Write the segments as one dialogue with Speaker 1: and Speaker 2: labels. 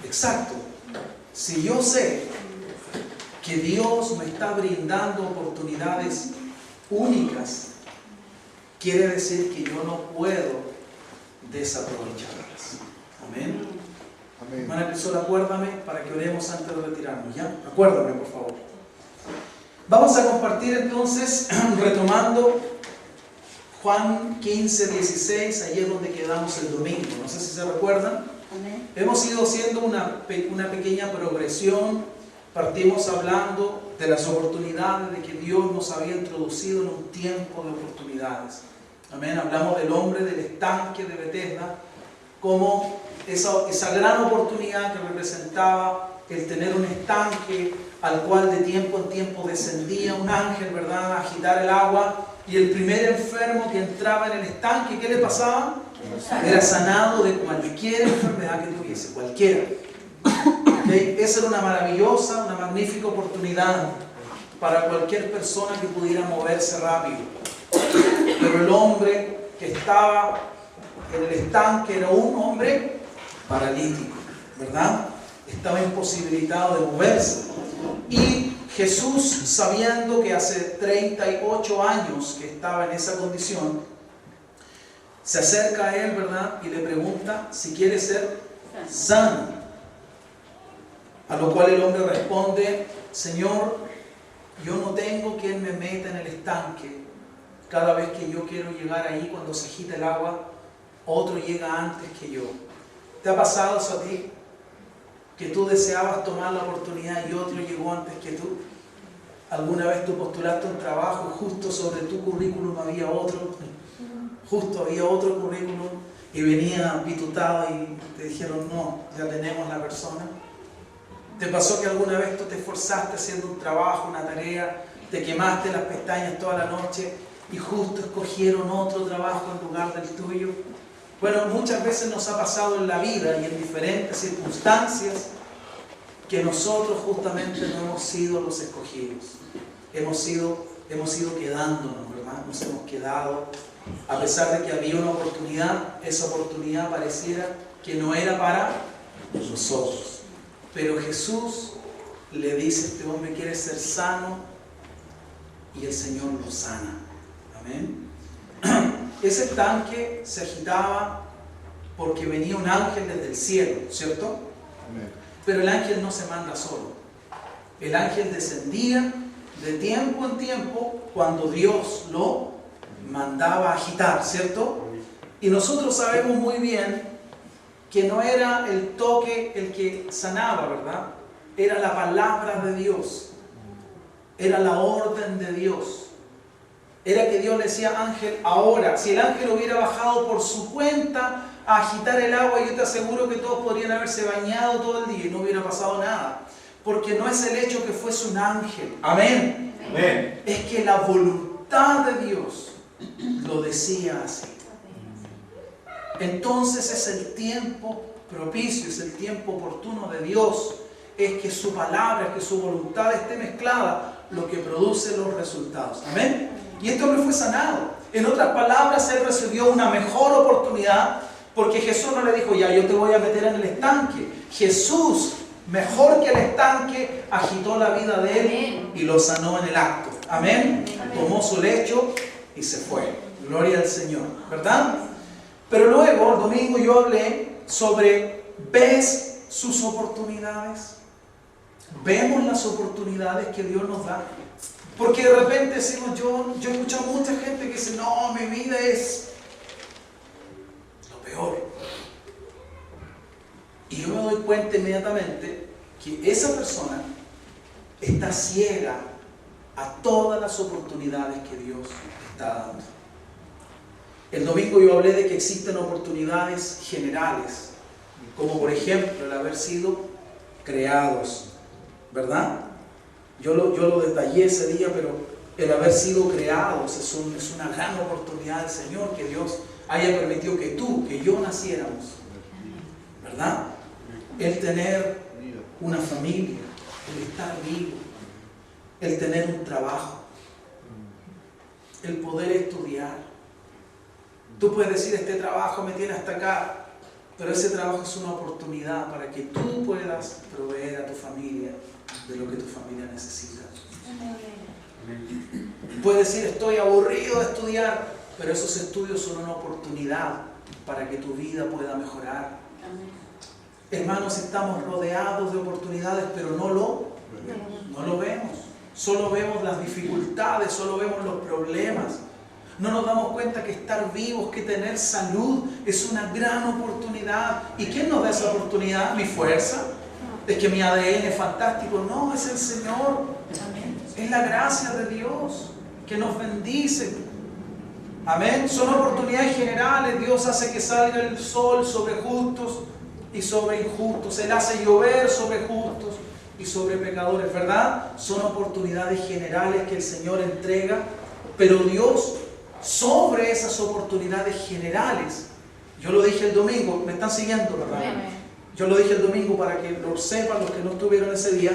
Speaker 1: Exacto. Si yo sé que Dios me está brindando oportunidades únicas, quiere decir que yo no puedo desaprovecharlas. Amén. Hermana Crisol, acuérdame para que oremos antes de retirarnos, ¿ya? Acuérdame, por favor. Vamos a compartir entonces, retomando Juan 15, 16, allí es donde quedamos el domingo. No sé si se recuerdan.
Speaker 2: Amén.
Speaker 1: Hemos ido haciendo una pequeña progresión. Partimos hablando de las oportunidades, de que Dios nos había introducido en un tiempo de oportunidades. Amén. Hablamos del hombre del estanque de Betesda, como esa gran oportunidad que representaba el tener un estanque al cual de tiempo en tiempo descendía un ángel, ¿verdad?, a agitar el agua, y el primer enfermo que entraba en el estanque, ¿qué le pasaba? Era sanado de cualquier enfermedad que tuviese, cualquiera. ¿Okay? Esa era una maravillosa, una magnífica oportunidad para cualquier persona que pudiera moverse rápido. Pero el hombre que estaba en el estanque era un hombre paralítico, ¿verdad? Estaba imposibilitado de moverse. Y Jesús, sabiendo que hace 38 años que estaba en esa condición, se acerca a él, ¿verdad?, y le pregunta si quiere ser sano. A lo cual el hombre responde: Señor, yo no tengo quien me meta en el estanque. Cada vez que yo quiero llegar ahí, cuando se agita el agua, otro llega antes que yo. ¿Te ha pasado eso a ti? Que tú deseabas tomar la oportunidad y otro llegó antes que tú. ¿Alguna vez tú postulaste un trabajo y justo sobre tu currículum había otro? Justo había otro currículum y venía pitutado y te dijeron: no, ya tenemos la persona. ¿Te pasó que alguna vez tú te esforzaste haciendo un trabajo, una tarea, te quemaste las pestañas toda la noche y justo escogieron otro trabajo en lugar del tuyo? Bueno, muchas veces nos ha pasado en la vida y en diferentes circunstancias que nosotros justamente no hemos sido los escogidos. Hemos ido quedándonos, ¿verdad? Nos hemos quedado, a pesar de que había una oportunidad, esa oportunidad pareciera que no era para nosotros. Pero Jesús le dice: este hombre quiere ser sano, y el Señor lo sana. Amén. Ese estanque se agitaba porque venía un ángel desde el cielo, ¿cierto? Amén. Pero el ángel no se manda solo. El ángel descendía de tiempo en tiempo cuando Dios lo mandaba a agitar, ¿cierto? Y nosotros sabemos muy bien que no era el toque el que sanaba, ¿verdad? Era la palabra de Dios. Era la orden de Dios. Era que Dios le decía: ángel, ahora. Si el ángel hubiera bajado por su cuenta a agitar el agua, yo te aseguro que todos podrían haberse bañado todo el día y no hubiera pasado nada. Porque no es el hecho que fuese un ángel. Amén. Amén. Es que la voluntad de Dios lo decía así. Entonces es el tiempo propicio, es el tiempo oportuno de Dios. Es que su palabra, que su voluntad esté mezclada, lo que produce los resultados. Amén. Y este hombre fue sanado. En otras palabras, él recibió una mejor oportunidad, porque Jesús no le dijo: ya, yo te voy a meter en el estanque. Jesús, mejor que el estanque, agitó la vida de él y lo sanó en el acto. Amén. Tomó su lecho y se fue. Gloria al Señor, ¿verdad? Pero luego, el domingo, yo hablé sobre: ¿ves sus oportunidades? ¿Vemos las oportunidades que Dios nos da? Porque de repente decimos, yo he escuchado mucha gente que dice: no, mi vida es lo peor. Y yo me doy cuenta inmediatamente que esa persona está ciega a todas las oportunidades que Dios está dando. El domingo yo hablé de que existen oportunidades generales, como por ejemplo el haber sido creados, ¿verdad? Yo lo detallé ese día, pero el haber sido creados es una gran oportunidad del Señor, que Dios haya permitido que yo naciéramos, ¿verdad? El tener una familia, el estar vivo, el tener un trabajo, el poder estudiar. Tú puedes decir: este trabajo me tiene hasta acá. Pero ese trabajo es una oportunidad para que tú puedas proveer a tu familia de lo que tu familia necesita. Puedes decir, estoy aburrido de estudiar, pero esos estudios son una oportunidad para que tu vida pueda mejorar. Hermanos, estamos rodeados de oportunidades, pero no lo vemos. Solo vemos las dificultades, solo vemos los problemas. No nos damos cuenta que estar vivos, que tener salud es una gran oportunidad. ¿Y quién nos da esa oportunidad? ¿Mi fuerza? ¿Es que mi ADN es fantástico? No, es el Señor. Es la gracia de Dios que nos bendice. Amén. Son oportunidades generales. Dios hace que salga el sol sobre justos y sobre injustos. Él hace llover sobre justos y sobre pecadores, ¿verdad? Son oportunidades generales que el Señor entrega, pero Dios, sobre esas oportunidades generales, yo lo dije el domingo, me están siguiendo, ¿verdad? Yo lo dije el domingo para que lo sepan los que no estuvieron ese día,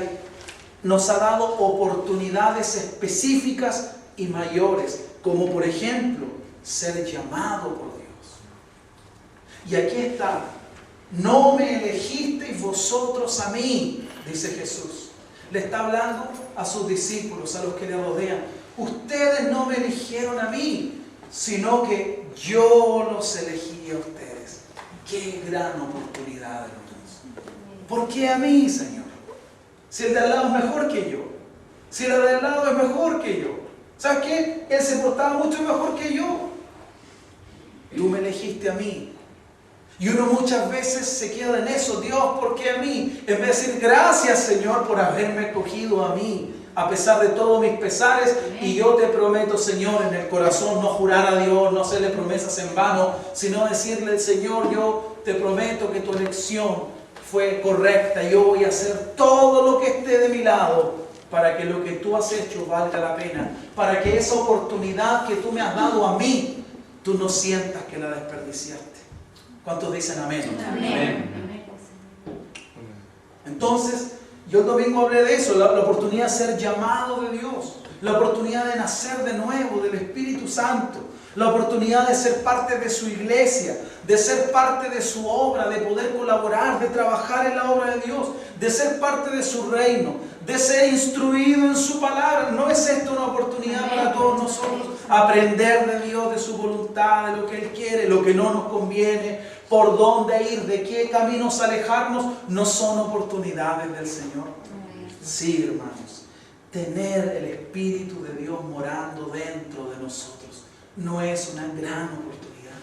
Speaker 1: nos ha dado oportunidades específicas y mayores, como por ejemplo, ser llamado por Dios. Y aquí está, no me elegisteis vosotros a mí, dice Jesús. Le está hablando a sus discípulos, a los que le rodean. Ustedes no me eligieron a mí, sino que yo los elegí a ustedes. ¡Qué gran oportunidad, hermanos! ¿Por qué a mí, Señor? Si el de al lado es mejor que yo. Si el de al lado es mejor que yo. ¿Sabes qué? Él se portaba mucho mejor que yo. Tú me elegiste a mí. Y uno muchas veces se queda en eso. Dios, ¿por qué a mí? En vez de decir, gracias, Señor, por haberme escogido a mí, a pesar de todos mis pesares. Y yo te prometo, Señor, en el corazón, no jurar a Dios, no hacerle promesas en vano, sino decirle, Señor, yo te prometo que tu elección fue correcta. Yo voy a hacer todo lo que esté de mi lado para que lo que tú has hecho valga la pena. Para que esa oportunidad que tú me has dado a mí, tú no sientas que la desperdiciaste. ¿Cuántos dicen amén? Amén. Entonces, yo el domingo hablé de eso, la oportunidad de ser llamado de Dios, la oportunidad de nacer de nuevo del Espíritu Santo, la oportunidad de ser parte de su iglesia, de ser parte de su obra, de poder colaborar, de trabajar en la obra de Dios, de ser parte de su reino, de ser instruido en su palabra. ¿No es esto una oportunidad para todos nosotros? Aprender de Dios, de su voluntad, de lo que Él quiere, lo que no nos conviene, por dónde ir, de qué caminos alejarnos, no son oportunidades del Señor. Sí, hermanos, tener el Espíritu de Dios morando dentro de nosotros no es una gran oportunidad.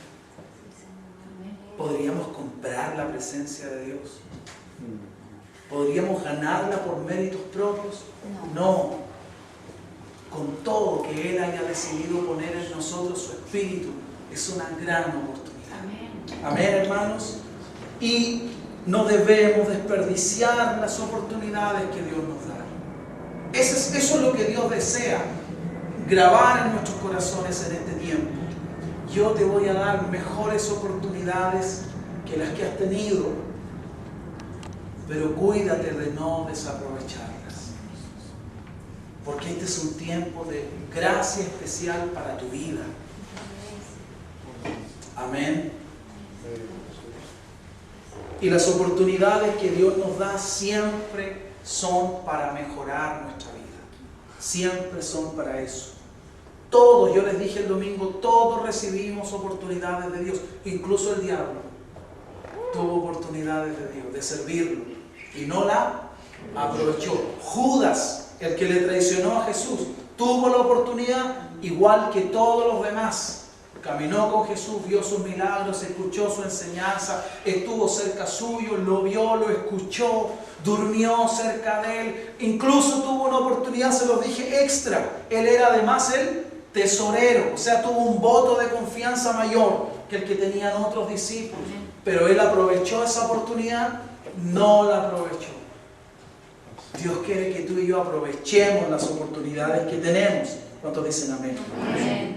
Speaker 1: ¿Podríamos comprar la presencia de Dios? ¿Podríamos ganarla por méritos propios? No. Con todo que Él haya decidido poner en nosotros su Espíritu, es una gran oportunidad. Amén, hermanos. Y no debemos desperdiciar las oportunidades que Dios nos da. Eso es lo que Dios desea, grabar en nuestros corazones en este tiempo. Yo te voy a dar mejores oportunidades que las que has tenido, pero cuídate de no desaprovecharlas, porque este es un tiempo de gracia especial para tu vida. Amén. Y las oportunidades que Dios nos da siempre son para mejorar nuestra vida. Siempre son para eso. Todos, yo les dije el domingo, todos recibimos oportunidades de Dios. Incluso el diablo tuvo oportunidades de Dios, de servirlo, y no la aprovechó. Judas, el que le traicionó a Jesús, tuvo la oportunidad igual que todos los demás. Caminó con Jesús, vio sus milagros, escuchó su enseñanza, estuvo cerca suyo, lo vio, lo escuchó, durmió cerca de él. Incluso tuvo una oportunidad, se los dije, extra. Él era además el tesorero, o sea, tuvo un voto de confianza mayor que el que tenían otros discípulos. Pero él aprovechó esa oportunidad, no la aprovechó. Dios quiere que tú y yo aprovechemos las oportunidades que tenemos. ¿Cuántos dicen amén? Amén.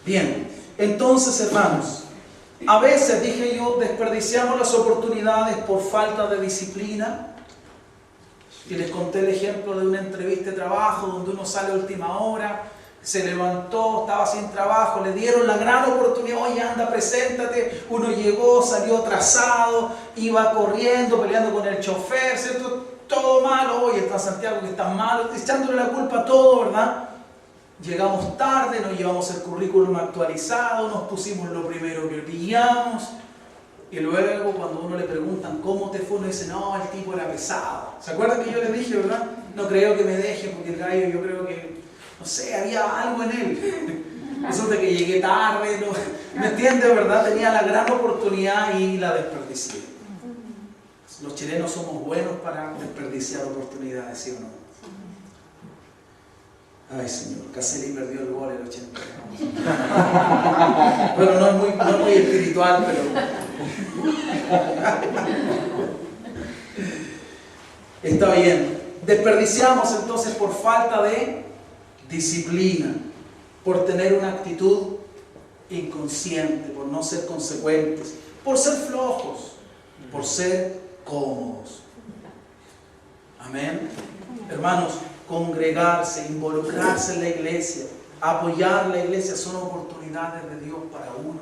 Speaker 1: Bien. Entonces, hermanos, a veces, dije yo, desperdiciamos las oportunidades por falta de disciplina. Y les conté el ejemplo de una entrevista de trabajo donde uno sale a última hora, Se levantó, estaba sin trabajo, le dieron la gran oportunidad, oye, anda, preséntate. Uno llegó, salió atrasado, iba corriendo, peleando con el chofer, ¿cierto? Todo malo, oye, está Santiago que está malo, echándole la culpa a todo, ¿verdad? Llegamos tarde, nos llevamos el currículum actualizado, nos pusimos lo primero que pillamos. Y luego cuando uno le preguntan cómo te fue, uno dice, no, el tipo era pesado. ¿Se acuerdan que yo les dije, verdad? No creo que me deje porque el gallo, yo creo que, no sé, había algo en él. Resulta que llegué tarde, ¿no? ¿Me entiende, verdad? Tenía la gran oportunidad y la desperdicié. Los chilenos somos buenos para desperdiciar oportunidades, ¿sí o no? Ay, Señor, Caselli perdió el gol el 80. Bueno, no es muy espiritual, pero... Está bien. Desperdiciamos entonces por falta de disciplina, por tener una actitud inconsciente, por no ser consecuentes, por ser flojos, por ser cómodos. Amén. Hermanos, congregarse, involucrarse en la iglesia, apoyar la iglesia son oportunidades de Dios para uno.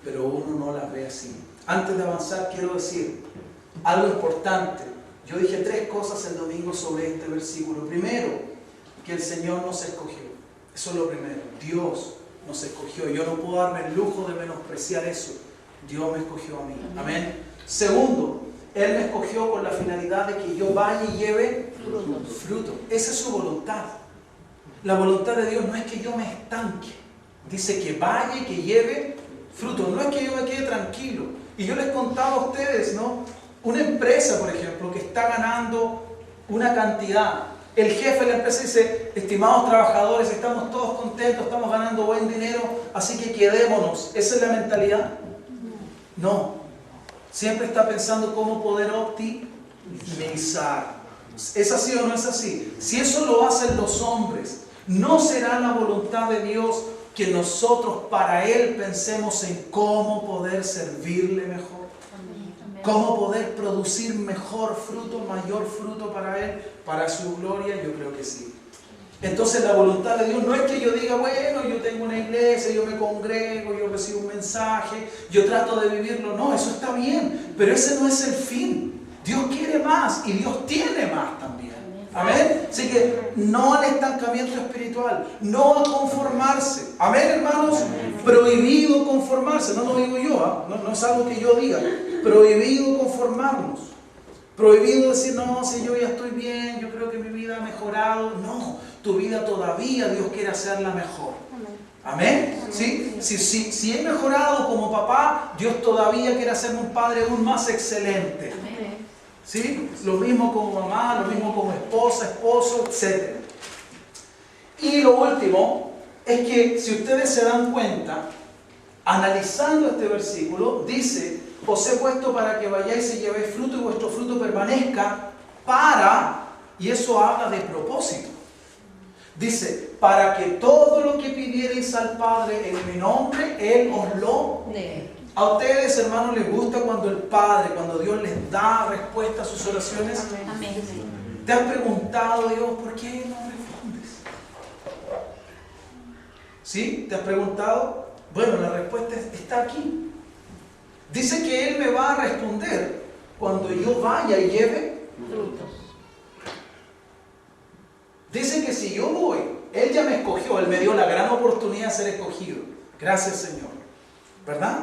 Speaker 1: Pero uno no las ve así. Antes de avanzar quiero decir algo importante. Yo dije 3 cosas el domingo sobre este versículo. Primero, que el Señor nos escogió. Eso es lo primero. Dios nos escogió. Yo no puedo darme el lujo de menospreciar eso. Dios me escogió a mí. Amén. Segundo, Él me escogió con la finalidad de que yo vaya y lleve fruto. Esa es su voluntad. La voluntad de Dios no es que yo me estanque. Dice que vaya y que lleve fruto. No es que yo me quede tranquilo. Y yo les contaba a ustedes, ¿no? Una empresa, por ejemplo, que está ganando una cantidad. El jefe de la empresa dice, estimados trabajadores, estamos todos contentos, estamos ganando buen dinero, así que quedémonos. ¿Esa es la mentalidad? No. Siempre está pensando cómo poder optimizar. ¿Es así o no es así? Si eso lo hacen los hombres, ¿no será la voluntad de Dios que nosotros para Él pensemos en cómo poder servirle mejor? ¿Cómo poder producir mejor fruto, mayor fruto para Él, para su gloria? Yo creo que sí. Entonces la voluntad de Dios no es que yo diga, bueno, yo tengo una iglesia, yo me congrego, yo recibo un mensaje, yo trato de vivirlo. No, eso está bien, pero ese no es el fin. Dios quiere más y Dios tiene más también. Amén. Así que no al estancamiento espiritual, no a conformarse. Amén, hermanos. Prohibido conformarse. No lo digo yo, no es algo que yo diga. Prohibido conformarnos. Prohibido decir, no, si yo ya estoy bien, yo creo que mi vida ha mejorado. No, tu vida todavía Dios quiere hacerla mejor. Amén. ¿Sí? Si he mejorado como papá, Dios todavía quiere hacerme un padre aún más excelente. ¿Sí? Lo mismo como mamá, lo mismo como esposa, esposo, etc. Y lo último es que si ustedes se dan cuenta, analizando este versículo, dice, os he puesto para que vayáis y llevéis fruto y vuestro fruto permanezca para, y eso habla de propósito. Dice, para que todo lo que pidierais al Padre en mi nombre, Él os lo dé. ¿A ustedes, hermanos, les gusta cuando el Padre, cuando Dios les da respuesta a sus oraciones? Amén. ¿Te has preguntado, Dios, por qué no respondes? ¿Sí? ¿Te has preguntado? Bueno, la respuesta está aquí. Dice que Él me va a responder cuando yo vaya y lleve frutos. Dice que si yo voy, Él ya me escogió, Él me dio la gran oportunidad de ser escogido. Gracias, Señor. ¿Verdad?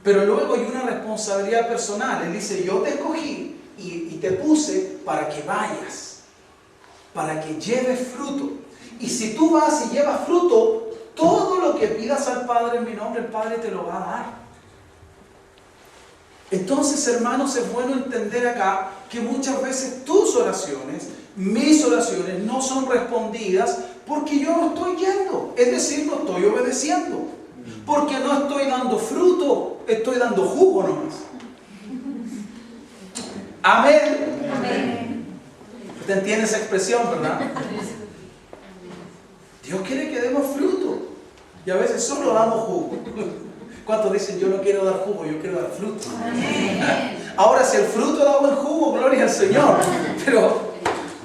Speaker 1: Pero luego hay una responsabilidad personal. Él dice, yo te escogí y te puse para que vayas, para que lleves fruto. Y si tú vas y llevas fruto, todo lo que pidas al Padre en mi nombre, el Padre te lo va a dar. Entonces, hermanos, es bueno entender acá que muchas veces tus oraciones, mis oraciones, no son respondidas porque yo no estoy yendo. Es decir, no estoy obedeciendo. Porque no estoy dando fruto, estoy dando jugo nomás. Amén. Amén. Usted entiende esa expresión, ¿verdad? Dios quiere que demos fruto. Y a veces solo damos jugo. ¿Cuántos dicen, yo no quiero dar jugo, yo quiero dar fruto? Amén. Ahora, si el fruto da buen jugo, gloria al Señor. Pero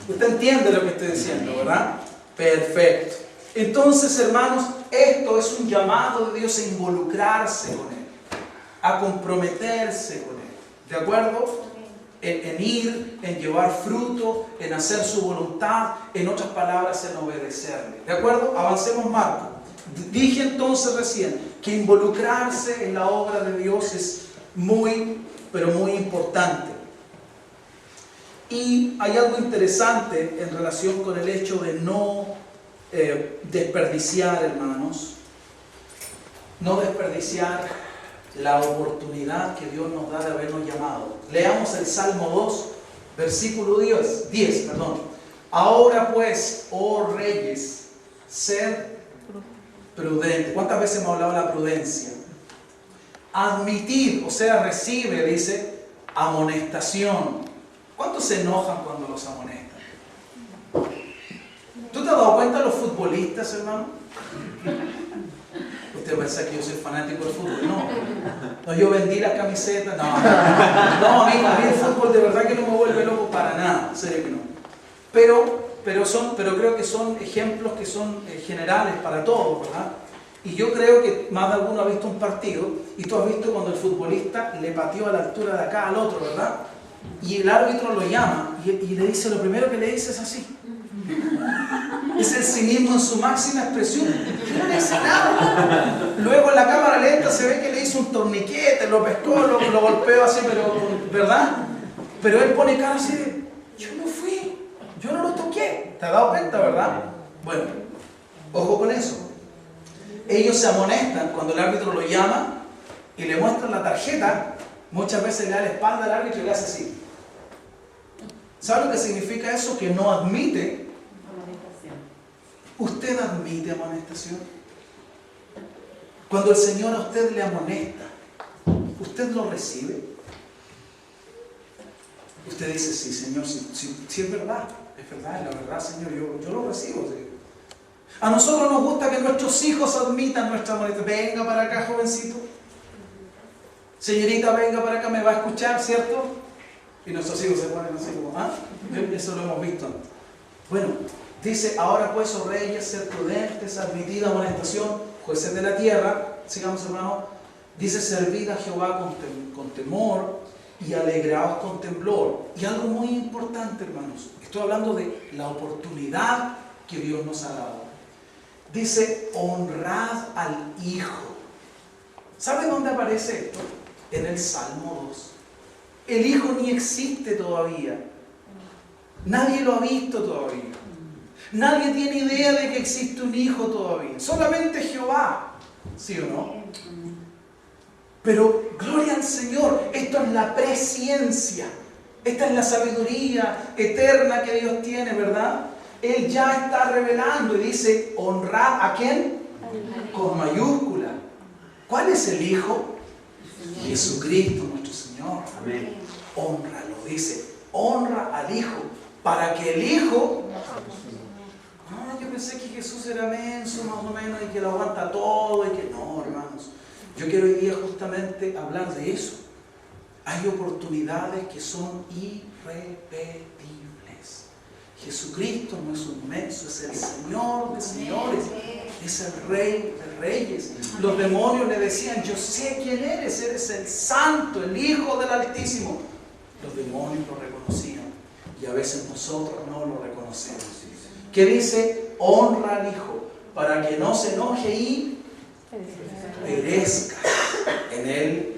Speaker 1: usted entiende lo que estoy diciendo, ¿verdad? Perfecto. Entonces, hermanos, esto es un llamado de Dios a involucrarse con Él, a comprometerse con Él. ¿De acuerdo? En ir, en llevar fruto, en hacer su voluntad, en otras palabras, en obedecerle. ¿De acuerdo? Avancemos, Marco. Dije entonces recién que involucrarse en la obra de Dios es muy, pero muy importante. Y hay algo interesante en relación con el hecho de no desperdiciar, hermanos, no desperdiciar la oportunidad que Dios nos da de habernos llamado. Leamos el Salmo 2, versículo 10. Ahora pues, oh reyes, sed prudentes. ¿Cuántas veces hemos hablado de la prudencia? Admitid, o sea, recibe, dice, amonestación. ¿Cuántos se enojan cuando los amonestan? ¿Tú te has dado cuenta de los futbolistas, hermano? Usted piensa que yo soy fanático del fútbol. No, yo vendí las camisetas. No, a mí el fútbol de verdad que no me vuelve loco para nada. En serio que no. Pero creo que son ejemplos que son generales para todos, ¿verdad? Y yo creo que más de alguno ha visto un partido y tú has visto cuando el futbolista le pateó a la altura de acá al otro, ¿verdad? Y el árbitro lo llama y le dice, lo primero que le dice es así. Es el cinismo en su máxima expresión. No le dice nada. Luego en la cámara lenta se ve que le hizo un torniquete, lo pescó, lo golpeó así, pero, ¿verdad? Pero él pone cara así de, yo no fui, yo no lo toqué. ¿Te has dado cuenta, verdad? Bueno, ojo con eso. Ellos se amonestan cuando el árbitro lo llama y le muestran la tarjeta. Muchas veces le da la espalda al árbitro y le hace así. ¿Sabe lo que significa eso? Que no admite. ¿Usted admite amonestación? Cuando el Señor a usted le amonesta, ¿usted lo recibe? Usted dice, sí, Señor, sí es verdad, la verdad, Señor, yo lo recibo. ¿Sí? A nosotros nos gusta que nuestros hijos admitan nuestra amonestación. Venga para acá, jovencito. Señorita, venga para acá, me va a escuchar, ¿cierto? Y nuestros hijos se ponen así como, ¿ah? Eso lo hemos visto antes. Bueno, dice, ahora pues, oh reyes, ser prudentes, admitid amonestación, jueces de la tierra, sigamos, hermano, dice, servid a Jehová con temor y alegraos con temblor. Y algo muy importante, hermanos, estoy hablando de la oportunidad que Dios nos ha dado. Dice, honrad al Hijo. ¿Sabe dónde aparece esto? En el Salmo 2. El Hijo ni existe todavía. Nadie lo ha visto todavía. Nadie tiene idea de que existe un Hijo todavía. Solamente Jehová. ¿Sí o no? Pero gloria al Señor. Esto es la presciencia. Esta es la sabiduría eterna que Dios tiene, ¿verdad? Él ya está revelando y dice, honrad ¿a quién? Con mayúscula. ¿Cuál es el Hijo? Jesucristo, nuestro Señor. Amén. Hónralo, dice, honra al Hijo, para que el Hijo... yo pensé que Jesús era menso, más o menos, y que lo aguanta todo, y que... No, hermanos, yo quiero hoy día justamente hablar de eso. Hay oportunidades que son irrepetibles. Jesucristo no es un menso, es el Señor de señores, es el Rey de reyes. Los demonios le decían, yo sé quién eres el Santo, el Hijo del Altísimo. Los demonios lo reconocían y a veces nosotros no lo reconocemos. ¿Qué dice? Honra al Hijo para que no se enoje y perezca en el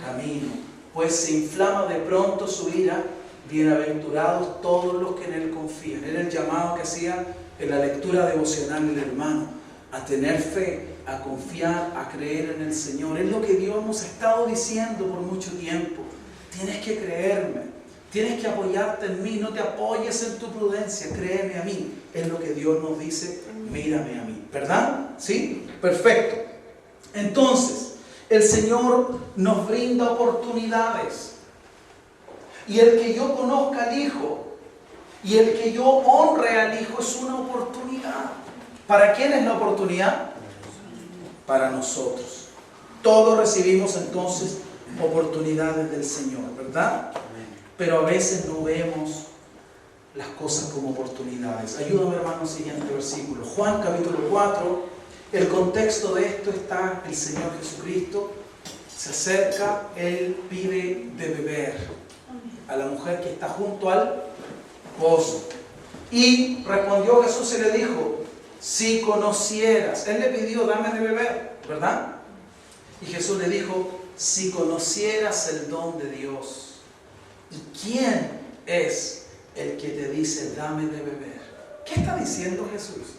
Speaker 1: camino, pues se inflama de pronto su ira. Bienaventurados todos los que en Él confían. Era el llamado que hacía en la lectura devocional del hermano, a tener fe, a confiar, a creer en el Señor. Es lo que Dios nos ha estado diciendo por mucho tiempo. Tienes que creerme, tienes que apoyarte en mí, no te apoyes en tu prudencia, créeme a mí. Es lo que Dios nos dice, mírame a mí. ¿Verdad? ¿Sí? Perfecto. Entonces, el Señor nos brinda oportunidades. Y el que yo conozca al Hijo y el que yo honre al Hijo es una oportunidad. ¿Para quién es la oportunidad? Para nosotros. Todos recibimos entonces oportunidades del Señor, ¿verdad? Pero a veces no vemos las cosas como oportunidades. Ayúdame, hermano, siguiente versículo. Juan capítulo 4, el contexto de esto está el Señor Jesucristo. Se acerca, Él pide de beber a la mujer que está junto al pozo. Y respondió Jesús y le dijo, si conocieras, Él le pidió, dame de beber, ¿verdad? Y Jesús le dijo, si conocieras el don de Dios, ¿y quién es el que te dice, dame de beber? ¿Qué está diciendo Jesús?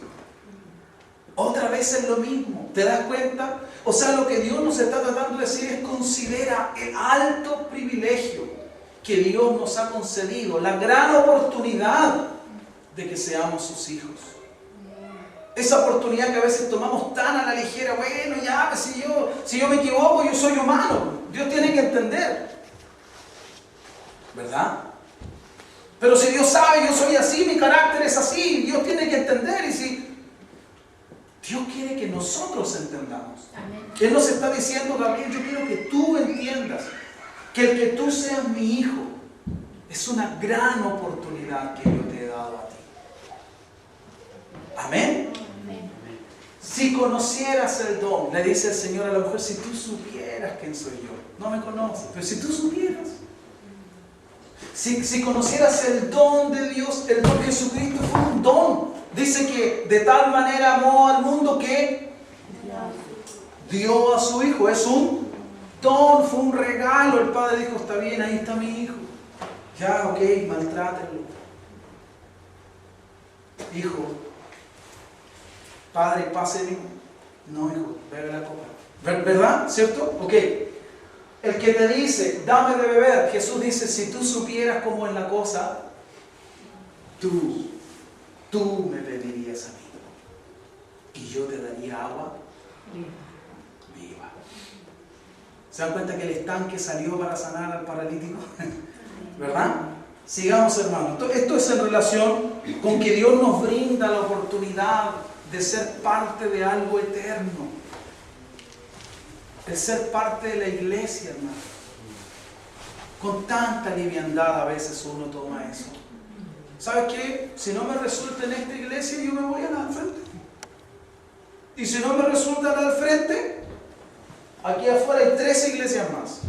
Speaker 1: Otra vez es lo mismo, ¿te das cuenta? O sea, lo que Dios nos está tratando de decir es considera el alto privilegio que Dios nos ha concedido, la gran oportunidad de que seamos sus hijos. Esa oportunidad que a veces tomamos tan a la ligera, bueno, ya, si yo me equivoco, yo soy humano. Dios tiene que entender, ¿verdad? Pero si Dios sabe, yo soy así, mi carácter es así, Dios tiene que entender. Y si Dios quiere que nosotros entendamos. Amén. Él nos está diciendo, Gabriel, yo quiero que tú entiendas que el que tú seas mi hijo es una gran oportunidad que yo te he dado a ti. Amén. Amén. Si conocieras el don, le dice el Señor a la mujer, si tú supieras quién soy yo. No me conoces, pero si tú supieras. Si conocieras el don de Dios, el don de Jesucristo fue un don. Dice que de tal manera amó al mundo que dio a su hijo. Es un don, fue un regalo. El padre dijo, está bien, ahí está mi hijo. Ya, ok, maltrátenlo. Hijo, padre, pase. No, hijo, bebe la copa. ¿Verdad? ¿Cierto? Ok. El que te dice, dame de beber, Jesús dice, si tú supieras cómo es la cosa, tú me pedirías a mí. Y yo te daría agua viva. ¿Se dan cuenta que el estanque salió para sanar al paralítico? ¿Verdad? Sigamos, hermanos. Esto es en relación con que Dios nos brinda la oportunidad de ser parte de algo eterno. El ser parte de la iglesia, hermano. Con tanta liviandad a veces uno toma eso. ¿Sabes qué? Si no me resulta en esta iglesia, yo me voy a la del frente. Y si no me resulta la del frente, aquí afuera hay 3 iglesias más.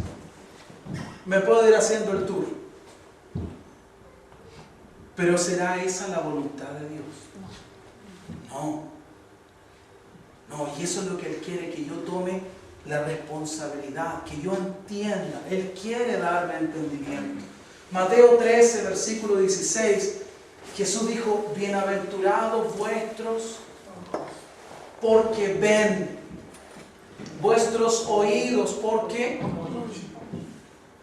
Speaker 1: Me puedo ir haciendo el tour. Pero ¿será esa la voluntad de Dios? No. No, y eso es lo que Él quiere, que yo tome la responsabilidad, que yo entienda. Él quiere darme entendimiento. Mateo 13, versículo 16, Jesús dijo, bienaventurados vuestros porque ven, vuestros oídos porque...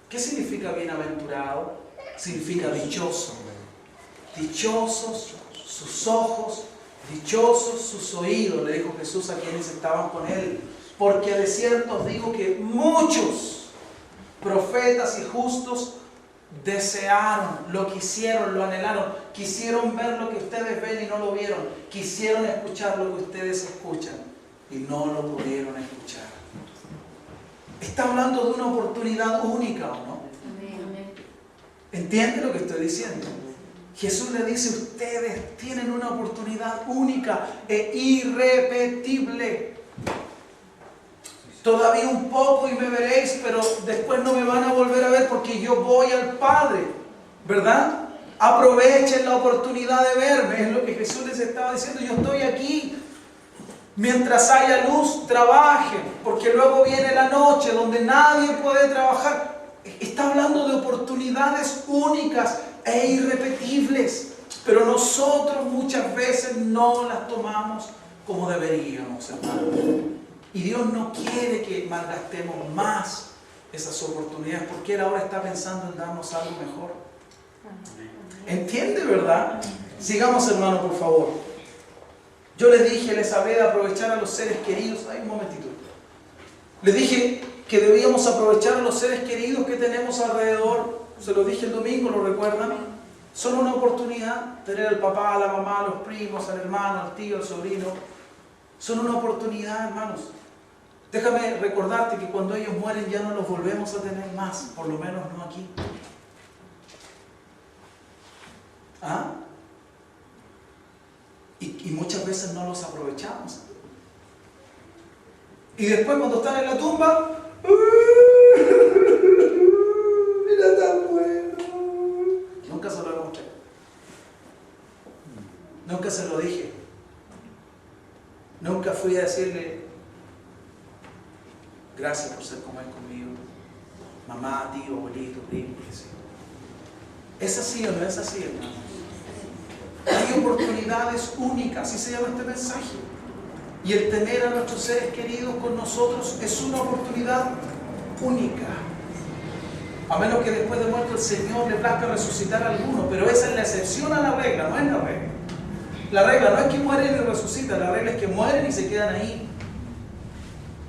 Speaker 1: ¿Qué significa bienaventurado? Significa dichoso. Dichosos sus ojos, dichosos sus oídos, le dijo Jesús a quienes estaban con Él. Porque de cierto os digo que muchos profetas y justos desearon, lo quisieron, lo anhelaron, quisieron ver lo que ustedes ven y no lo vieron, quisieron escuchar lo que ustedes escuchan y no lo pudieron escuchar. Está hablando de una oportunidad única, ¿o no? ¿Entiende lo que estoy diciendo? Jesús le dice, ustedes tienen una oportunidad única e irrepetible. Todavía un poco y me veréis, pero después no me van a volver a ver porque yo voy al Padre, ¿verdad? Aprovechen la oportunidad de verme, es lo que Jesús les estaba diciendo. Yo estoy aquí. Mientras haya luz, trabajen, porque luego viene la noche donde nadie puede trabajar. Está hablando de oportunidades únicas e irrepetibles, pero nosotros muchas veces no las tomamos como deberíamos, hermanos. Y Dios no quiere que malgastemos más esas oportunidades, porque Él ahora está pensando en darnos algo mejor. ¿Entiende, verdad? Sigamos, hermano, por favor. Yo les dije, les hablé de aprovechar a los seres queridos. Ay, un momentito. Les dije que debíamos aprovechar a los seres queridos que tenemos alrededor. Se lo dije el domingo, ¿lo recuerdan? Son una oportunidad. Tener al papá, a la mamá, a los primos, al hermano, al tío, al sobrino. Son una oportunidad, hermanos. Déjame recordarte que cuando ellos mueren ya no los volvemos a tener más, por lo menos no aquí. ¿Ah? veces no los aprovechamos. Y después cuando están en la tumba, mira tan bueno. Nunca se lo demostré. Nunca se lo dije. Nunca fui a decirle, gracias por ser como es conmigo. Mamá, tío, abuelito, primo, qué sé yo. ¿Es así o no es así, hermanos? Hay oportunidades únicas, así se llama este mensaje. Y el tener a nuestros seres queridos con nosotros es una oportunidad única. A menos que después de muerto el Señor le plazca resucitar a alguno, pero esa es la excepción a la regla, no es la regla. La regla no es que mueren y resucitan, la regla es que mueren y se quedan ahí.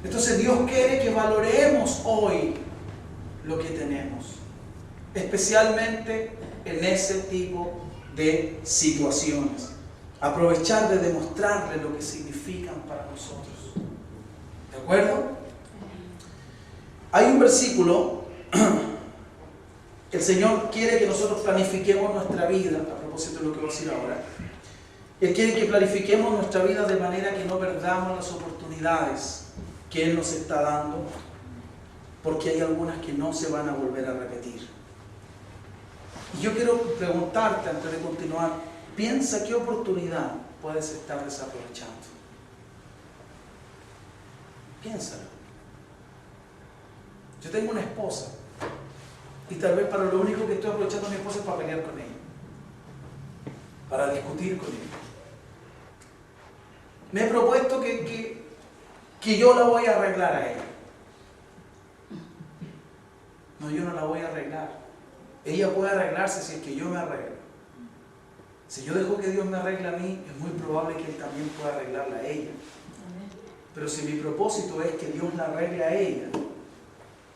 Speaker 1: Entonces Dios quiere que valoremos hoy lo que tenemos, especialmente en ese tipo de situaciones. Aprovechar de demostrarle lo que significan para nosotros. ¿De acuerdo? Hay un versículo, el Señor quiere que nosotros planifiquemos nuestra vida, a propósito de lo que voy a decir ahora. Él quiere que planifiquemos nuestra vida de manera que no perdamos las oportunidades que Él nos está dando, porque hay algunas que no se van a volver a repetir. Y yo quiero preguntarte antes de continuar, piensa qué oportunidad puedes estar desaprovechando. Piénsalo. Yo tengo una esposa y tal vez para lo único que estoy aprovechando a mi esposa es para pelear con ella, para discutir con ella. Me he propuesto que yo la voy a arreglar a ella. No, yo no la voy a arreglar. Ella puede arreglarse si es que yo me arreglo. Si yo dejo que Dios me arregle a mí, es muy probable que Él también pueda arreglarla a ella. Pero si mi propósito es que Dios la arregle a ella,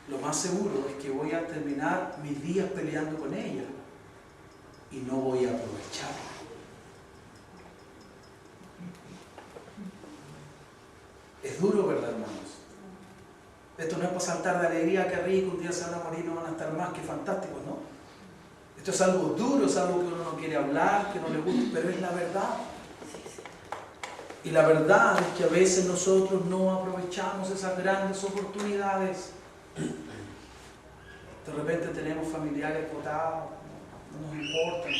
Speaker 1: lo más seguro es que voy a terminar mis días peleando con ella y no voy a aprovecharla. Es duro, ¿verdad, hermanos? Esto no es para saltar de alegría, qué rico, un día se van a morir, no van a estar más, qué fantásticos, ¿no? Esto es algo duro, es algo que uno no quiere hablar, que no le gusta, pero es la verdad. Y la verdad es que a veces nosotros no aprovechamos esas grandes oportunidades. De repente tenemos familiares botados, no nos importan.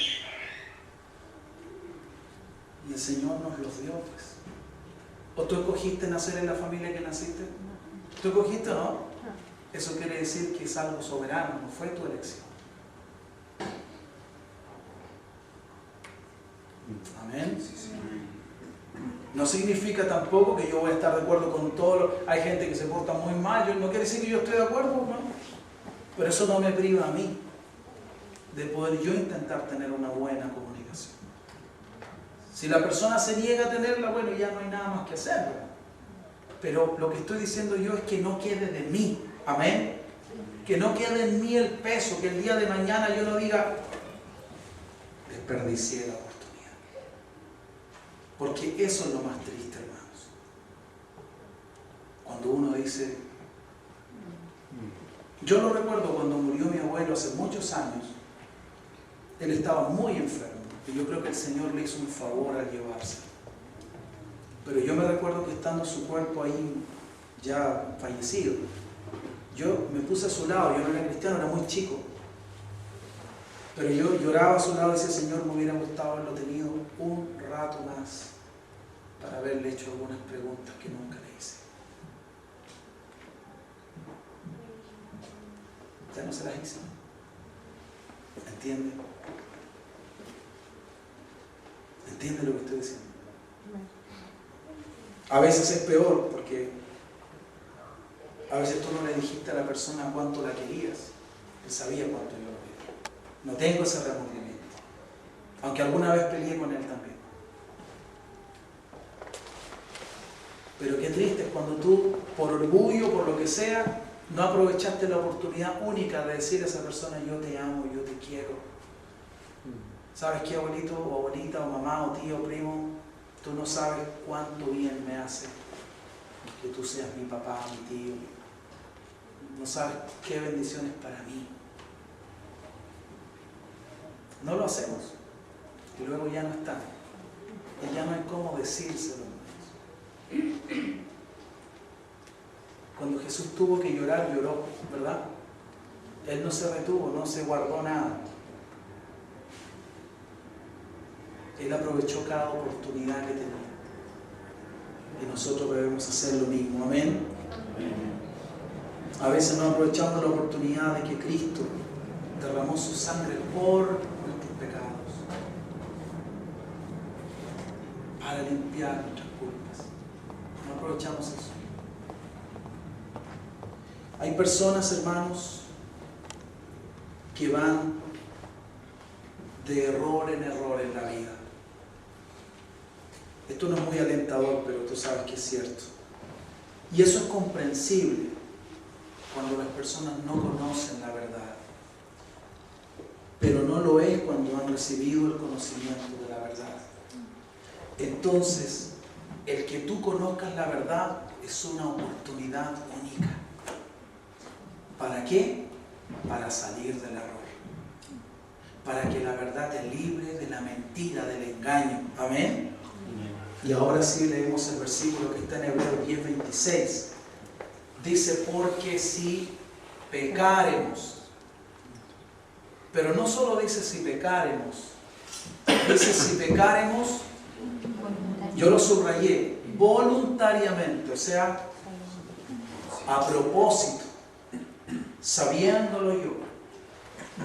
Speaker 1: Y el Señor nos los dio, pues. ¿O tú escogiste nacer en la familia que naciste? ¿Tú escogiste o no? Eso quiere decir que es algo soberano, no fue tu elección. Amén. No significa tampoco que yo voy a estar de acuerdo con todo. Hay gente que se porta muy mal, no quiere decir que yo estoy de acuerdo, ¿no? Pero eso no me priva a mí de poder yo intentar tener una buena comunicación. Si la persona se niega a tenerla, bueno, ya no hay nada más que hacer, ¿verdad? Pero lo que estoy diciendo yo es que no quede de mí, amén. Que no quede en mí el peso, que el día de mañana yo no diga, desperdicié la oportunidad. Porque eso es lo más triste, hermanos. Cuando uno dice, yo lo recuerdo cuando murió mi abuelo hace muchos años, él estaba muy enfermo y yo creo que el Señor le hizo un favor al llevarse. Pero yo me recuerdo que estando su cuerpo ahí ya fallecido, yo me puse a su lado, yo no era cristiano, era muy chico, pero yo lloraba a su lado y decía, Señor, me hubiera gustado haberlo tenido un rato más para haberle hecho algunas preguntas que nunca le hice. Ya no se las hice. ¿Entiende? ¿Entiende lo que estoy diciendo? A veces es peor porque a veces tú no le dijiste a la persona cuánto la querías. Él sabía cuánto yo lo quería. No tengo ese remordimiento. Aunque alguna vez peleé con él también. Pero qué triste es cuando tú, por orgullo, por lo que sea, no aprovechaste la oportunidad única de decir a esa persona, yo te amo, yo te quiero. ¿Sabes qué, abuelito, o abuelita, o mamá, o tío, o primo? Tú no sabes cuánto bien me hace que tú seas mi papá, mi tío. No sabes qué bendiciones para mí. No lo hacemos. Y luego ya no están. y ya no hay cómo decírselo. Cuando Jesús tuvo que llorar, lloró, ¿verdad? Él no se retuvo, no se guardó nada. Él aprovechó cada oportunidad que tenía. Y nosotros debemos hacer lo mismo. Amén. A veces no aprovechamos la oportunidad de que Cristo derramó su sangre por nuestros pecados, para limpiar nuestras culpas. No aprovechamos eso. Hay personas, hermanos, que van de error en error en la vida. Esto no es muy alentador, pero tú sabes que es cierto. Y eso es comprensible cuando las personas no conocen la verdad. Pero no lo es cuando han recibido el conocimiento de la verdad. Entonces, el que tú conozcas la verdad es una oportunidad única. ¿Para qué? Para salir del error. Para que la verdad te libre de la mentira, del engaño. Amén. Y ahora sí leemos el versículo que está en Hebreos 10:26. Dice, porque si pecaremos, pero no solo dice si pecaremos, dice si pecaremos, yo lo subrayé, voluntariamente, o sea, a propósito, sabiéndolo yo,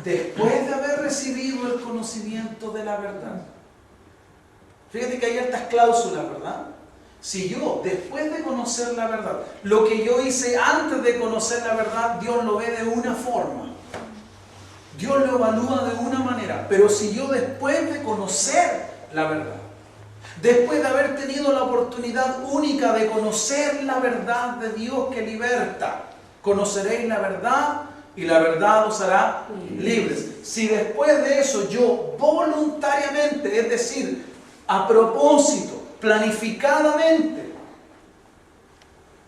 Speaker 1: después de haber recibido el conocimiento de la verdad. Fíjate que hay estas cláusulas, ¿verdad? Si yo, después de conocer la verdad, lo que yo hice antes de conocer la verdad, Dios lo ve de una forma. Dios lo evalúa de una manera. Pero si yo después de conocer la verdad, después de haber tenido la oportunidad única de conocer la verdad de Dios que liberta, conoceréis la verdad y la verdad os hará libres. Si después de eso yo voluntariamente, es decir, a propósito, planificadamente,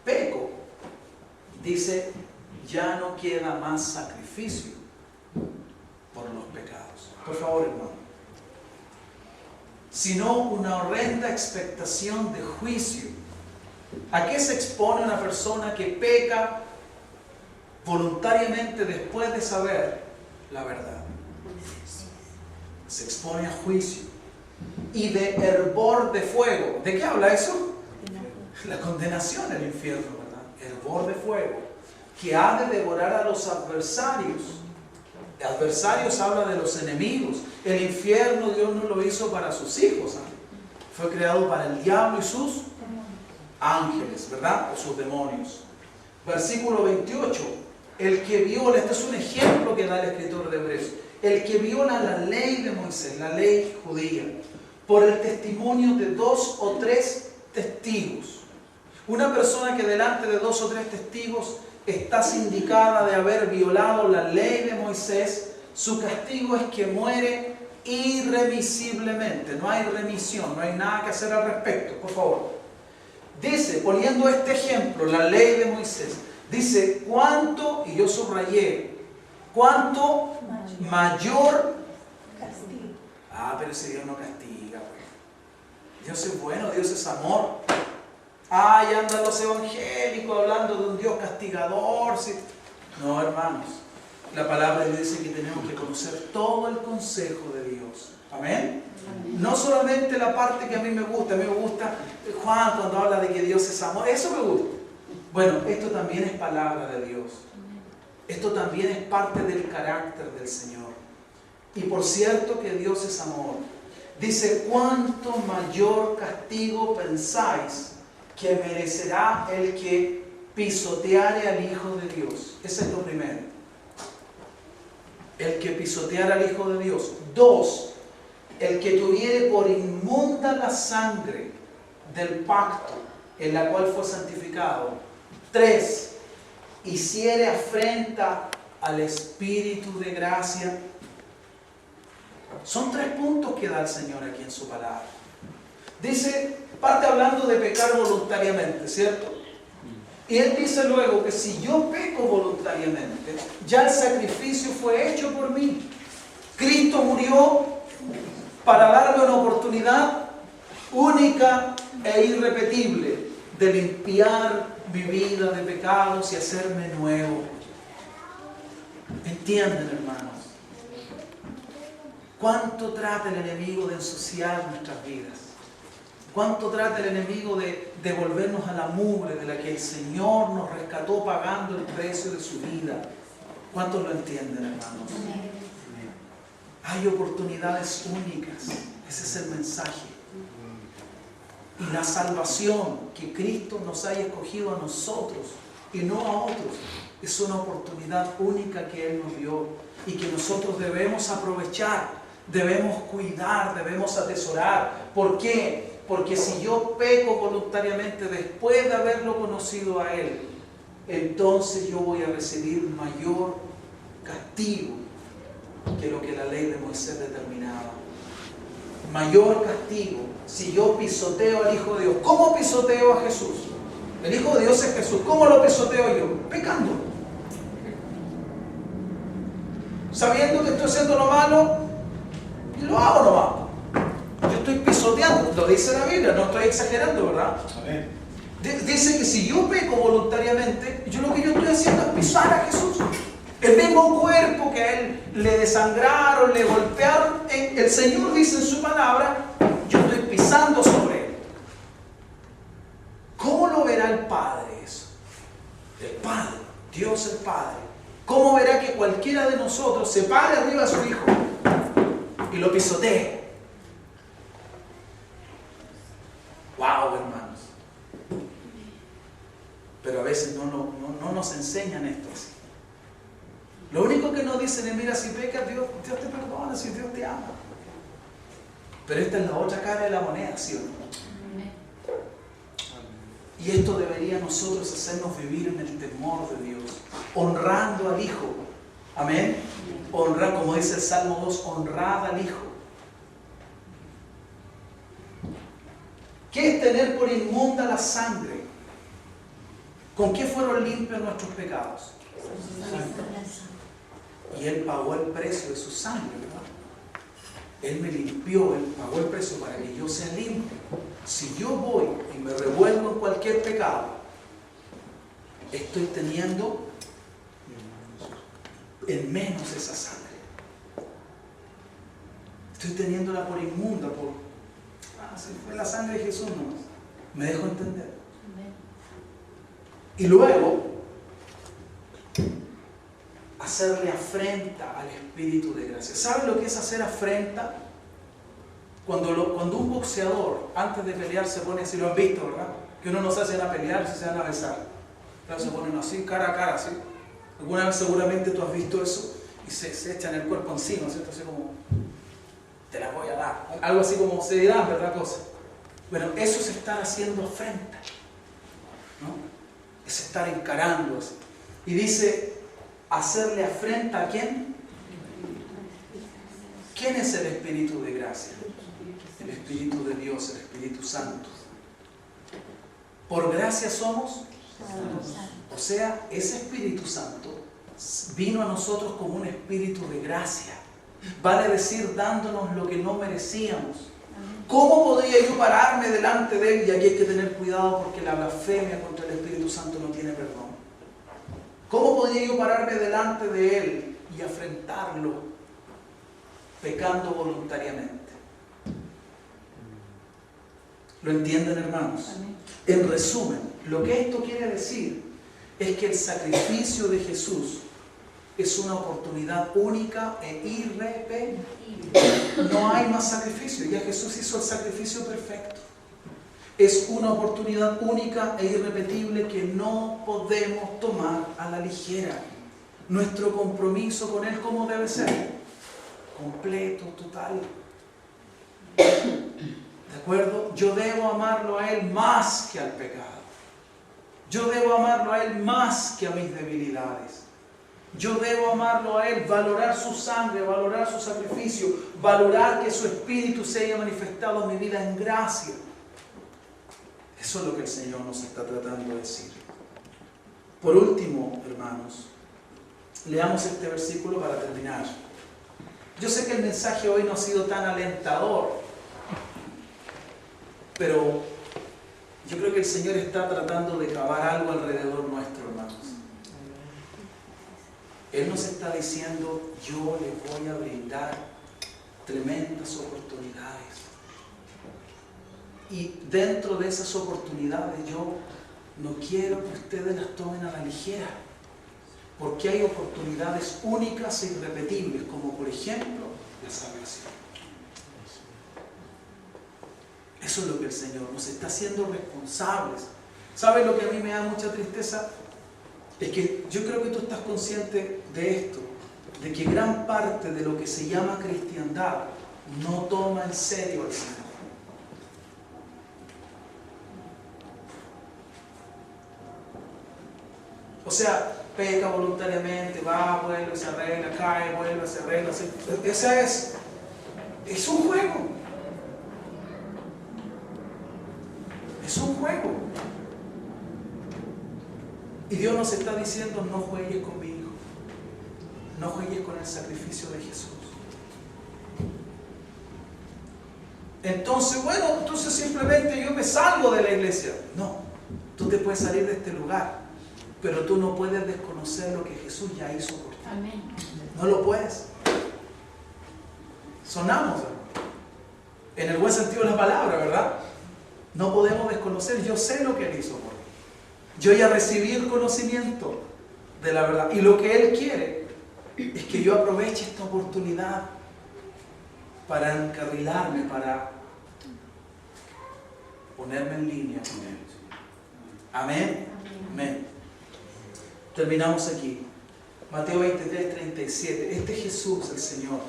Speaker 1: peco, dice, ya no queda más sacrificio por los pecados. Por favor, hermano. Sino una horrenda expectación de juicio. ¿A qué se expone una persona que peca voluntariamente después de saber la verdad? Se expone a juicio y de hervor de fuego. ¿De qué habla eso? La condenación del infierno, ¿verdad? Hervor de fuego, que ha de devorar a los adversarios. Adversarios habla de los enemigos. El infierno Dios no lo hizo para sus hijos, ¿eh? Fue creado para el diablo y sus ángeles, ¿verdad? O sus demonios. Versículo 28. El que viola, este es un ejemplo que da el escritor de Hebreos, el que viola la ley de Moisés, la ley judía, por el testimonio de 2 o 3 testigos. Una persona que delante de 2 o 3 testigos está sindicada de haber violado la ley de Moisés, su castigo es que muere irremisiblemente. No hay remisión, no hay nada que hacer al respecto, por favor. Dice, poniendo este ejemplo, la ley de Moisés, dice, ¿cuánto? Y yo subrayé, ¿cuánto mayor castigo? Ah, pero ese Dios no castiga, pues. Dios es bueno, Dios es amor. Ay, andan los evangélicos hablando de un Dios castigador. ¿Sí? No, hermanos. La palabra de Dios dice que tenemos que conocer todo el consejo de Dios. Amén. No solamente la parte que a mí me gusta. A mí me gusta Juan cuando habla de que Dios es amor. Eso me gusta. Bueno, esto también es palabra de Dios. Esto también es parte del carácter del Señor. Y por cierto que Dios es amor. Dice, ¿cuánto mayor castigo pensáis que merecerá el que pisoteare al Hijo de Dios? Ese es lo primero. El que pisoteare al Hijo de Dios. 2. El que tuviere por inmunda la sangre del pacto en la cual fue santificado. 3. Hiciere afrenta al Espíritu de gracia. Son 3 puntos que da el Señor aquí en su palabra. Dice, parte hablando de pecar voluntariamente, ¿cierto? Y Él dice luego que si yo peco voluntariamente, ya el sacrificio fue hecho por mí. Cristo murió para darme una oportunidad única e irrepetible de limpiar mi vida de pecados y hacerme nuevo. ¿Entienden, hermanos? ¿Cuánto trata el enemigo de ensuciar nuestras vidas? ¿Cuánto trata el enemigo de devolvernos a la mugre de la que el Señor nos rescató pagando el precio de su vida? ¿Cuántos lo entienden, hermanos? Hay oportunidades únicas. Ese es el mensaje. Y la salvación que Cristo nos haya escogido a nosotros y no a otros es una oportunidad única que Él nos dio y que nosotros debemos aprovechar, debemos cuidar, debemos atesorar. ¿Por qué? Porque si yo peco voluntariamente después de haberlo conocido a Él, entonces yo voy a recibir mayor castigo que lo que la ley de Moisés determinaba. Mayor castigo si yo pisoteo al Hijo de Dios. ¿Cómo pisoteo a Jesús? El Hijo de Dios es Jesús. ¿Cómo lo pisoteo yo? Pecando. Sabiendo que estoy haciendo lo malo, lo hago nomás. Yo estoy pisoteando, lo dice la Biblia, no estoy exagerando, ¿verdad? Amén. Dice que si yo peco voluntariamente, lo que yo estoy haciendo es pisar a Jesús. El mismo cuerpo que a Él le desangraron, le golpearon, el Señor dice en su palabra, yo estoy pisando sobre Él. ¿Cómo lo verá el Padre eso? El Padre, Dios el Padre. ¿Cómo verá que cualquiera de nosotros se pare arriba a su Hijo y lo pisotee? ¡Wow, hermanos! Pero a veces no nos enseñan esto así. Lo único que nos dicen es, mira, si pecas, Dios te perdona, si Dios te ama. Pero esta es la otra cara de la moneda, ¿sí o no? Y esto debería nosotros hacernos vivir en el temor de Dios, honrando al Hijo. Amén. Honrar, como dice el Salmo 2, honrad al Hijo. ¿Qué es tener por inmunda la sangre? ¿Con qué fueron limpios nuestros pecados? Y Él pagó el precio de su sangre, ¿verdad? Él me limpió, Él pagó el precio para que yo sea limpio. Si yo voy y me revuelvo en cualquier pecado, estoy teniendo en menos esa sangre. Estoy teniéndola por inmunda, si fue la sangre de Jesús nomás. ¿Me dejo entender? Y luego, hacerle afrenta al Espíritu de gracia. ¿Saben lo que es hacer afrenta? Cuando un boxeador, antes de pelear, se pone así, lo han visto, ¿verdad? Que uno no se hace a pelear, se van a besar. Entonces se ponen así, cara a cara, así. Alguna vez seguramente tú has visto eso y se echan el cuerpo encima, ¿cierto? Así como, te la voy a dar. Algo así como se dirá, ¿verdad? Cosa. Bueno, eso es estar haciendo afrenta, ¿no? Es estar encarando así. Y dice, hacerle afrenta ¿a quién? ¿Quién es el Espíritu de gracia? El Espíritu de Dios, el Espíritu Santo. Por gracia somos. O sea, ese Espíritu Santo vino a nosotros como un espíritu de gracia. Vale decir, dándonos lo que no merecíamos. ¿Cómo podría yo pararme delante de Él? Y aquí hay que tener cuidado porque la blasfemia contra el Espíritu Santo no tiene perdón. ¿Cómo podría yo pararme delante de Él y afrentarlo pecando voluntariamente? ¿Lo entienden, hermanos? Amén. En resumen, lo que esto quiere decir es que el sacrificio de Jesús es una oportunidad única e irrepetible. No hay más sacrificio, ya Jesús hizo el sacrificio perfecto. Es una oportunidad única e irrepetible que no podemos tomar a la ligera. Nuestro compromiso con Él, ¿cómo debe ser? Completo, total. ¿De acuerdo? Yo debo amarlo a Él más que al pecado. Yo debo amarlo a Él más que a mis debilidades. Yo debo amarlo a Él, valorar su sangre, valorar su sacrificio, valorar que su Espíritu se haya manifestado en mi vida en gracia. Eso es lo que el Señor nos está tratando de decir. Por último, hermanos, leamos este versículo para terminar. Yo sé que el mensaje hoy no ha sido tan alentador, Pero yo creo que el Señor está tratando de cavar algo alrededor nuestro, hermanos. Él nos está diciendo, yo les voy a brindar tremendas oportunidades. Y dentro de esas oportunidades yo no quiero que ustedes las tomen a la ligera. Porque hay oportunidades únicas e irrepetibles, como por ejemplo la salvación. Eso es lo que el Señor nos está haciendo responsables. ¿Sabes lo que a mí me da mucha tristeza? Es que yo creo que tú estás consciente de esto, de que gran parte de lo que se llama cristiandad no toma en serio al Señor. O sea, peca voluntariamente, va, vuelve, se arregla, cae, vuelve, se arregla. Esa es un juego. Es un juego. Y Dios nos está diciendo, no juegues con mi hijo. No juegues con el sacrificio de Jesús. Entonces, entonces simplemente yo me salgo de la iglesia. No, tú te puedes salir de este lugar, pero tú no puedes desconocer lo que Jesús ya hizo por ti.
Speaker 2: Amén.
Speaker 1: No lo puedes. Sonamos, en el buen sentido de la palabra, ¿verdad? No podemos desconocer. Yo sé lo que Él hizo por mí. Yo ya recibí el conocimiento de la verdad. Y lo que Él quiere es que yo aproveche esta oportunidad para encarrilarme, para ponerme en línea con Él. Amén. Amén. Terminamos aquí. Mateo 23, 37. Este es Jesús, el Señor,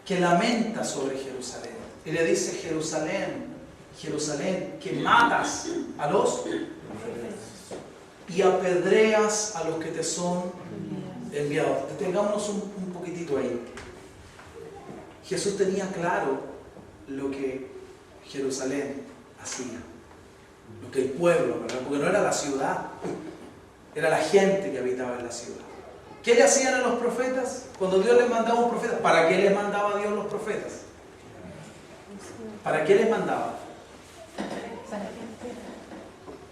Speaker 1: que lamenta sobre Jerusalén. Y le dice, Jerusalén, Jerusalén, que matas a los y apedreas a los que te son enviados. Detengámonos un poquitito ahí. Jesús tenía claro lo que Jerusalén hacía, lo que el pueblo, ¿verdad? Porque no era la ciudad, era la gente que habitaba en la ciudad. ¿Qué le hacían a los profetas? Cuando Dios les mandaba un profeta, ¿para qué les mandaba Dios los profetas? ¿Para qué les mandaba?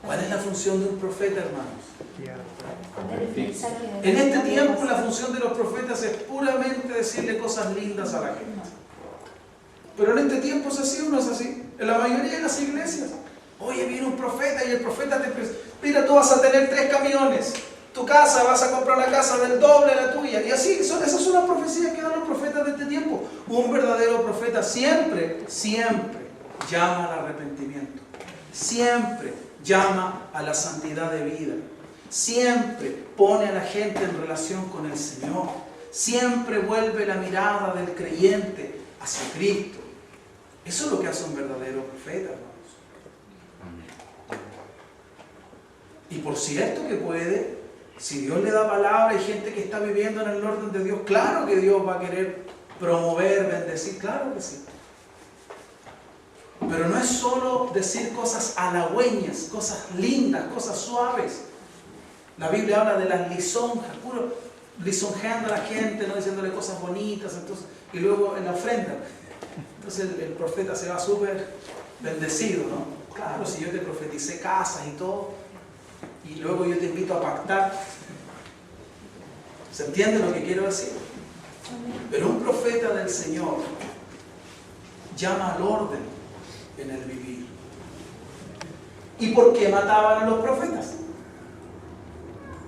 Speaker 1: ¿Cuál es la función de un profeta, hermanos? En este tiempo la función de los profetas es puramente decirle cosas lindas a la gente. Pero en este tiempo es así o no es así. En la mayoría de las iglesias, oye, viene un profeta y el profeta te dice, mira, tú vas a tener 3 camiones, tu casa, vas a comprar una casa del doble de la tuya. Y así, esas son las profecías que dan los profetas de este tiempo. Un verdadero profeta siempre llama al arrepentimiento. Siempre llama a la santidad de vida. Siempre pone a la gente en relación con el Señor. Siempre vuelve la mirada del creyente hacia Cristo. Eso es lo que hace un verdadero profeta, hermanos. Y por cierto que puede, si Dios le da palabra, hay gente que está viviendo en el orden de Dios, claro que Dios va a querer promover, bendecir, claro que sí. Pero no es solo decir cosas halagüeñas, cosas lindas, cosas suaves. La Biblia habla de las lisonjas, puro lisonjeando a la gente, no diciéndole cosas bonitas, entonces, y luego en la ofrenda. Entonces el profeta se va súper bendecido, ¿no? Claro, si yo te profeticé casas y todo, y luego yo te invito a pactar. ¿Se entiende lo que quiero decir? Pero un profeta del Señor llama al orden en el vivir. ¿Y por qué mataban a los profetas?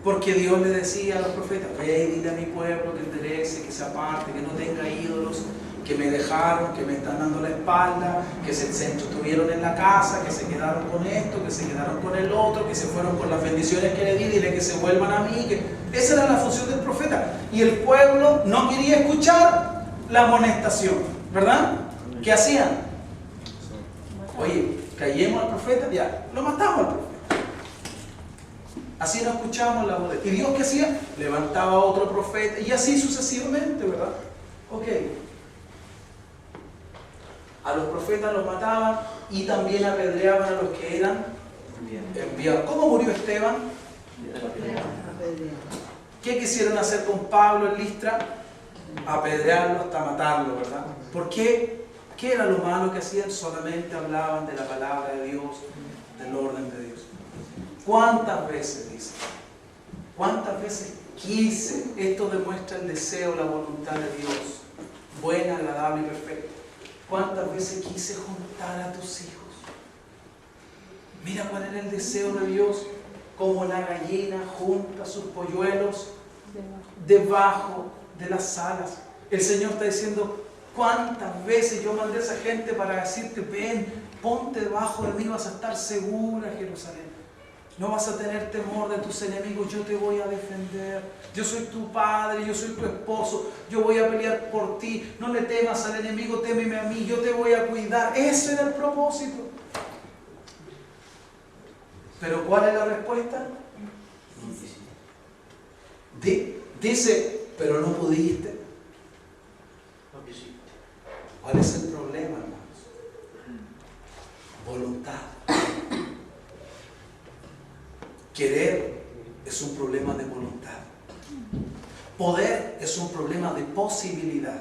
Speaker 1: Porque Dios le decía a los profetas, ve y dile a mi pueblo que enderece, que se aparte, que no tenga ídolos, que me dejaron, que me están dando la espalda, que se entretuvieron en la casa, que se quedaron con esto, que se quedaron con el otro, que se fueron con las bendiciones que le di, dile que se vuelvan a mí. Esa era la función del profeta. Y el pueblo no quería escuchar la amonestación, ¿verdad? ¿Qué hacían? Oye, callemos al profeta, ya, lo matamos al profeta. Así no escuchamos la voz de Dios. ¿Y Dios qué hacía? Levantaba a otro profeta y así sucesivamente, ¿verdad? Ok. A los profetas los mataban y también apedreaban a los que eran enviados. ¿Cómo murió Esteban? ¿Qué quisieron hacer con Pablo en Listra? Apedrearlo hasta matarlo, ¿verdad? ¿Por qué? ¿Qué era lo malo que hacían? Solamente hablaban de la palabra de Dios, del orden de Dios. ¿Cuántas veces, dice? ¿Cuántas veces quise? Esto demuestra el deseo, la voluntad de Dios, buena, agradable y perfecta. ¿Cuántas veces quise juntar a tus hijos? Mira cuál era el deseo de Dios, como la gallina junta sus polluelos debajo de las alas. El Señor está diciendo, ¿cuántas veces yo mandé a esa gente para decirte, ven, ponte debajo de mí, vas a estar segura, Jerusalén? No vas a tener temor de tus enemigos, yo te voy a defender. Yo soy tu padre, yo soy tu esposo, yo voy a pelear por ti. No le temas al enemigo, témeme a mí, yo te voy a cuidar. Ese era el propósito. Pero ¿cuál es la respuesta? Dice, pero no pudiste. ¿Cuál es el problema, hermanos? Voluntad. Querer es un problema de voluntad. Poder es un problema de posibilidad.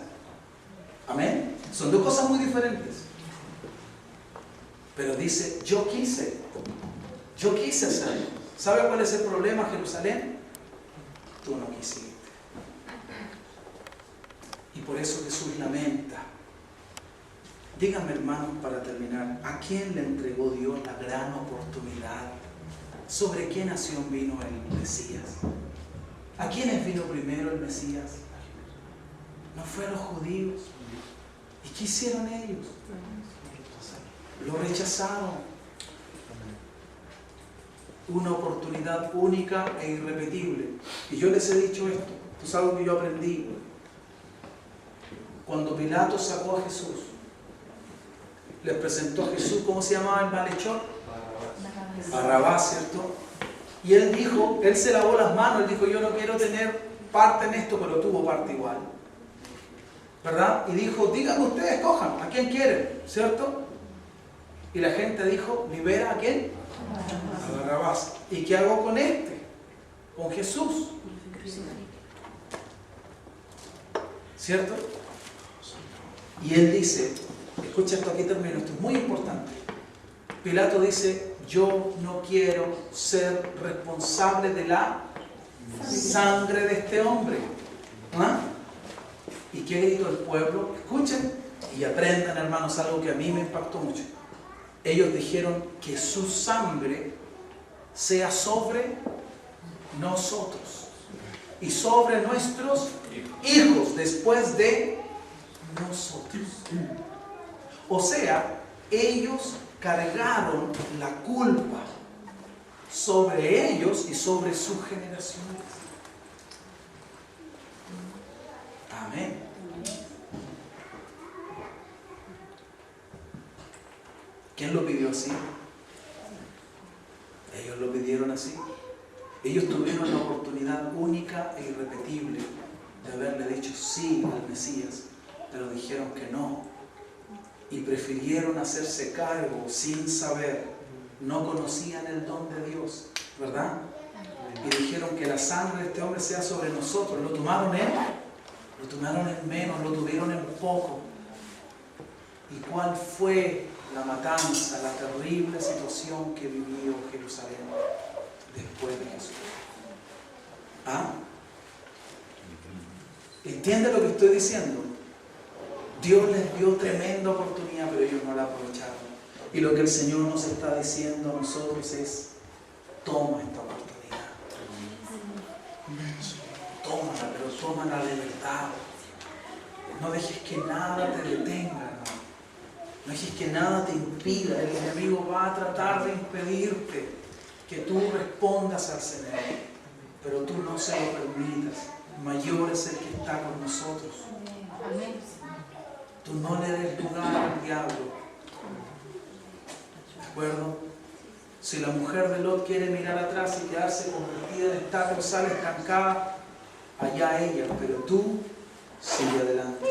Speaker 1: Amén. Son dos cosas muy diferentes. Pero dice, yo quise hacerlo. ¿Sabe cuál es el problema, Jerusalén? Tú no quisiste. Y por eso Jesús lamenta. Díganme, hermanos, para terminar, ¿a quién le entregó Dios la gran oportunidad? ¿Sobre qué nación vino el Mesías? ¿A quiénes vino primero el Mesías? ¿No fueron los judíos? ¿Y qué hicieron ellos? Lo rechazaron. Una oportunidad única e irrepetible. Y yo les he dicho esto, esto es algo que yo aprendí. Cuando Pilato sacó a Jesús, les presentó a Jesús, ¿cómo se llamaba el malhechor? Barrabás, ¿cierto? Y él dijo, él se lavó las manos, él dijo, yo no quiero tener parte en esto, pero tuvo parte igual. ¿Verdad? Y dijo, díganme ustedes, cojan, ¿a quién quieren? ¿Cierto? Y la gente dijo, ¿libera a quién? A Barrabás. ¿Y qué hago con este? Con Jesús. ¿Cierto? Y él dice, escucha esto, aquí termino, esto es muy importante. Pilato dice, yo no quiero ser responsable de la sangre de este hombre. ¿Ah? ¿Y qué gritó el pueblo? Escuchen y aprendan, hermanos, algo que a mí me impactó mucho. Ellos dijeron que su sangre sea sobre nosotros y sobre nuestros hijos después de nosotros. O sea, ellos cargaron la culpa sobre ellos y sobre sus generaciones. Amén. ¿Quién lo pidió así? Ellos lo pidieron así. Ellos tuvieron la oportunidad única e irrepetible de haberle dicho sí al Mesías, pero dijeron que no. Y prefirieron hacerse cargo sin saber. No conocían el don de Dios, ¿verdad? Y dijeron que la sangre de este hombre sea sobre nosotros. Lo tomaron en menos, lo tuvieron en poco. ¿Y cuál fue la matanza, la terrible situación que vivió Jerusalén después de Jesús? ¿Ah? ¿Entiende lo que estoy diciendo? Dios les dio tremenda oportunidad, pero ellos no la aprovecharon. Y lo que el Señor nos está diciendo a nosotros es, toma esta oportunidad. Tómala, pero tómala de verdad. No dejes que nada te detenga, hermano. No dejes que nada te impida. El enemigo va a tratar de impedirte que tú respondas al Señor. Pero tú no se lo permitas. Mayor es el que está con nosotros. Tú no le des lugar al diablo. ¿De acuerdo? Si la mujer de Lot quiere mirar atrás y quedarse convertida en estatua, sale estancada, allá ella, pero tú sigue adelante.